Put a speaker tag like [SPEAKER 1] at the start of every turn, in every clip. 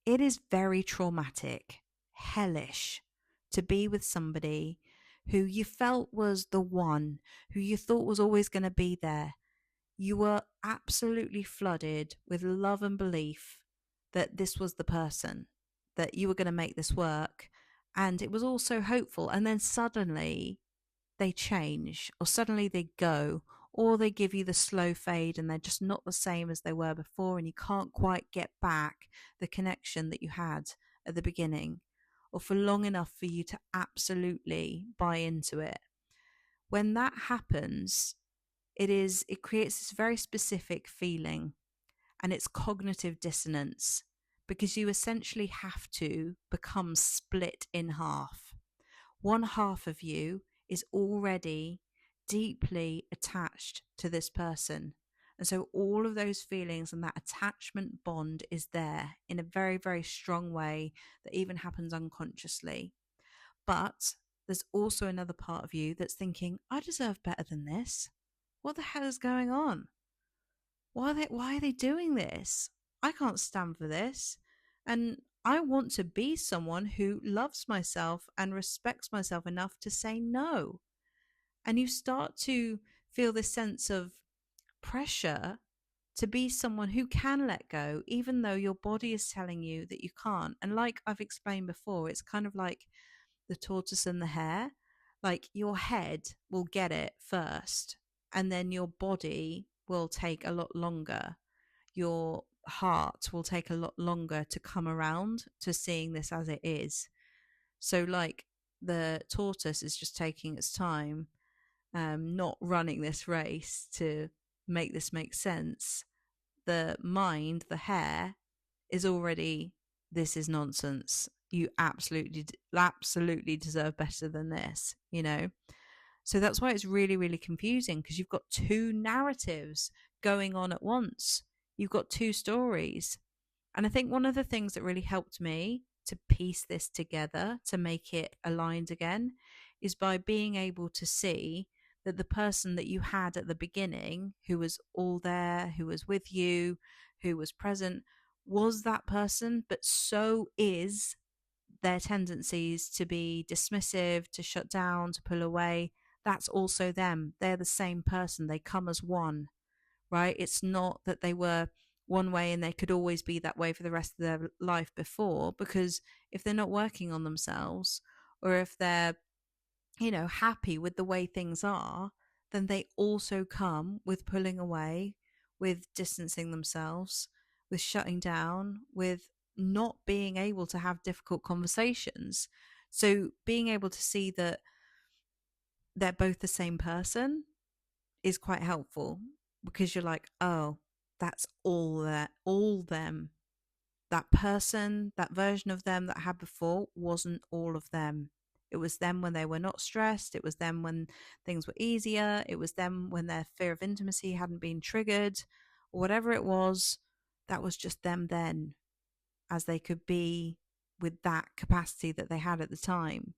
[SPEAKER 1] it is very traumatic, hellish to be with somebody who you felt was the one, who you thought was always going to be there. You were absolutely flooded with love and belief that this was the person, that you were going to make this work. And it was all so hopeful. And then suddenly they change, or suddenly they go, or they give you the slow fade and they're just not the same as they were before. And you can't quite get back the connection that you had at the beginning, or for long enough for you to absolutely buy into it. When that happens, it creates this very specific feeling, and it's cognitive dissonance, because you essentially have to become split in half. One half of you is already deeply attached to this person, and so all of those feelings and that attachment bond is there in a very, very strong way that even happens unconsciously. But there's also another part of you that's thinking, I deserve better than this. What the hell is going on? Why are they doing this? I can't stand for this. And I want to be someone who loves myself and respects myself enough to say no. And you start to feel this sense of pressure to be someone who can let go, even though your body is telling you that you can't. And like I've explained before, it's kind of like the tortoise and the hare. Like your head will get it first, and then your body will take a lot longer. Your heart will take a lot longer to come around to seeing this as it is. So, like, the tortoise is just taking its time, not running this race to make this make sense. The mind, the hare, is already, this is nonsense. You absolutely deserve better than this, you know? So that's why it's really, really confusing, because you've got two narratives going on at once. You've got two stories. And I think one of the things that really helped me to piece this together, to make it aligned again, is by being able to see that the person that you had at the beginning, who was all there, who was with you, who was present, was that person, but so is their tendencies to be dismissive, to shut down, to pull away. That's also them. They're the same person. They come as one, right? It's not that they were one way and they could always be that way for the rest of their life before, because if they're not working on themselves, or if they're, happy with the way things are, then they also come with pulling away, with distancing themselves, with shutting down, with not being able to have difficult conversations. So being able to see that they're both the same person is quite helpful, because you're like, oh, that's all them. That person, that version of them that I had before wasn't all of them. It was them when they were not stressed. It was them when things were easier. It was them when their fear of intimacy hadn't been triggered, or whatever it was. That was just them then, as they could be with that capacity that they had at the time.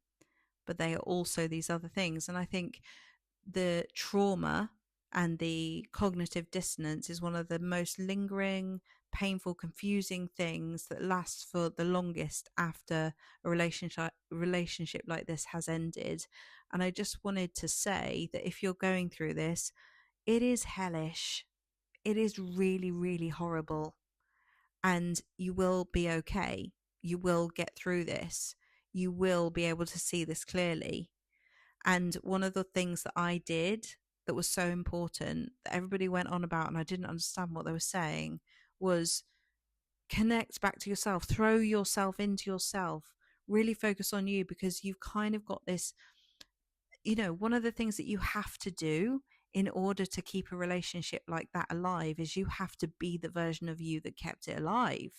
[SPEAKER 1] But they are also these other things. And I think the trauma and the cognitive dissonance is one of the most lingering, painful, confusing things that lasts for the longest after a relationship like this has ended. And I just wanted to say that if you're going through this, it is hellish. It is really, really horrible. And you will be okay. You will get through this. You will be able to see this clearly. And one of the things that I did that was so important, that everybody went on about and I didn't understand what they were saying, was connect back to yourself, throw yourself into yourself, really focus on you, because you've kind of got this, one of the things that you have to do in order to keep a relationship like that alive is you have to be the version of you that kept it alive,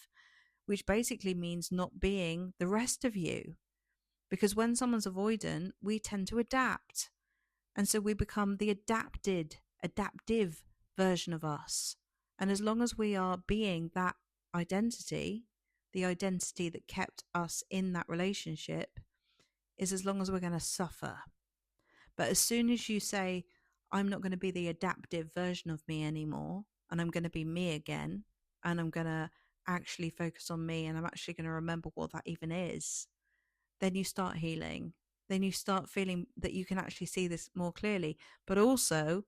[SPEAKER 1] which basically means not being the rest of you. Because when someone's avoidant, we tend to adapt. And so we become the adaptive version of us. And as long as we are being that identity, the identity that kept us in that relationship, is as long as we're going to suffer. But as soon as you say, I'm not going to be the adaptive version of me anymore, and I'm going to be me again, and I'm going to actually focus on me and I'm actually going to remember what that even is, then you start healing. Then you start feeling that you can actually see this more clearly. But also,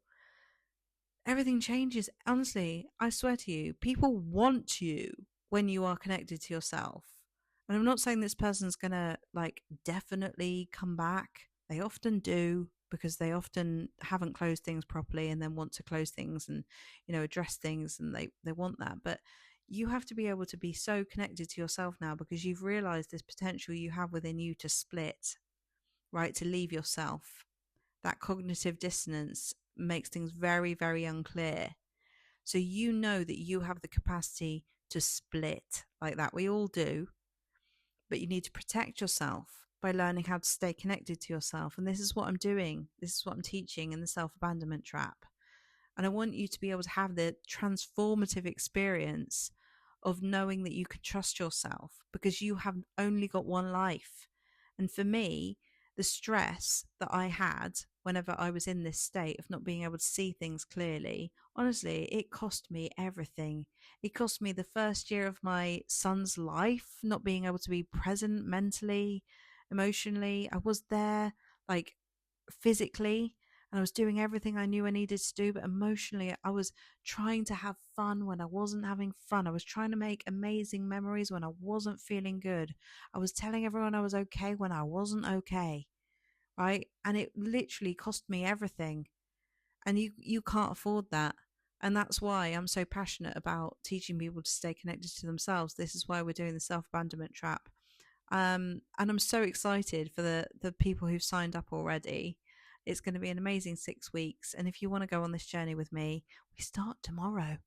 [SPEAKER 1] everything changes. Honestly, I swear to you, people want you when you are connected to yourself. And I'm not saying this person's gonna like definitely come back. They often do because they often haven't closed things properly and then want to close things and, you know, address things, and they want that. But you have to be able to be so connected to yourself now because you've realized this potential you have within you to split, right? To leave yourself. That cognitive dissonance makes things very, very unclear. So you know that you have the capacity to split like that. We all do, but you need to protect yourself by learning how to stay connected to yourself. And this is what I'm doing. This is what I'm teaching in the self-abandonment trap. And I want you to be able to have the transformative experience of knowing that you can trust yourself because you have only got one life. And for me, the stress that I had whenever I was in this state of not being able to see things clearly, honestly, it cost me everything. It cost me the first year of my son's life, not being able to be present mentally, emotionally. I was there, like physically, and I was doing everything I knew I needed to do, but emotionally, I was trying to have fun when I wasn't having fun. I was trying to make amazing memories when I wasn't feeling good. I was telling everyone I was okay when I wasn't okay, right? And it literally cost me everything. And you can't afford that. And that's why I'm so passionate about teaching people to stay connected to themselves. This is why we're doing the self-abandonment trap. And I'm so excited for the people who've signed up already. It's going to be an amazing 6 weeks. And if you want to go on this journey with me, we start tomorrow.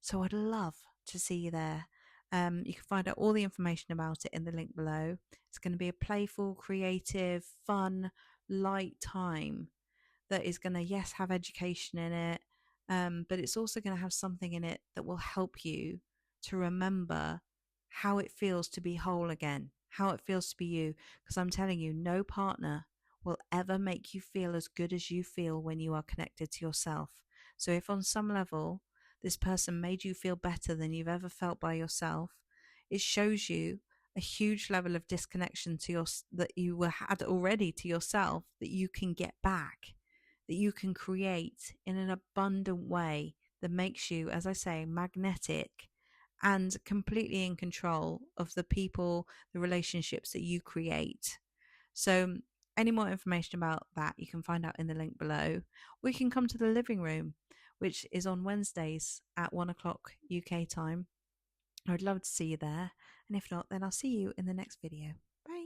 [SPEAKER 1] So I'd love to see you there. You can find out all the information about it in the link below. It's going to be a playful, creative, fun, light time that is going to, yes, have education in it, but it's also going to have something in it that will help you to remember how it feels to be whole again, how it feels to be you. Because I'm telling you, no partner will ever make you feel as good as you feel when you are connected to yourself. So if on some level this person made you feel better than you've ever felt by yourself, it shows you a huge level of disconnection to your that you had already to yourself that you can get back, that you can create in an abundant way that makes you, as I say, magnetic and completely in control of the people, the relationships that you create. So any more information about that you can find out in the link below. We can come to the living room, which is on Wednesdays at 1 o'clock UK time. I would love to see you there. And if not, then I'll see you in the next video. Bye.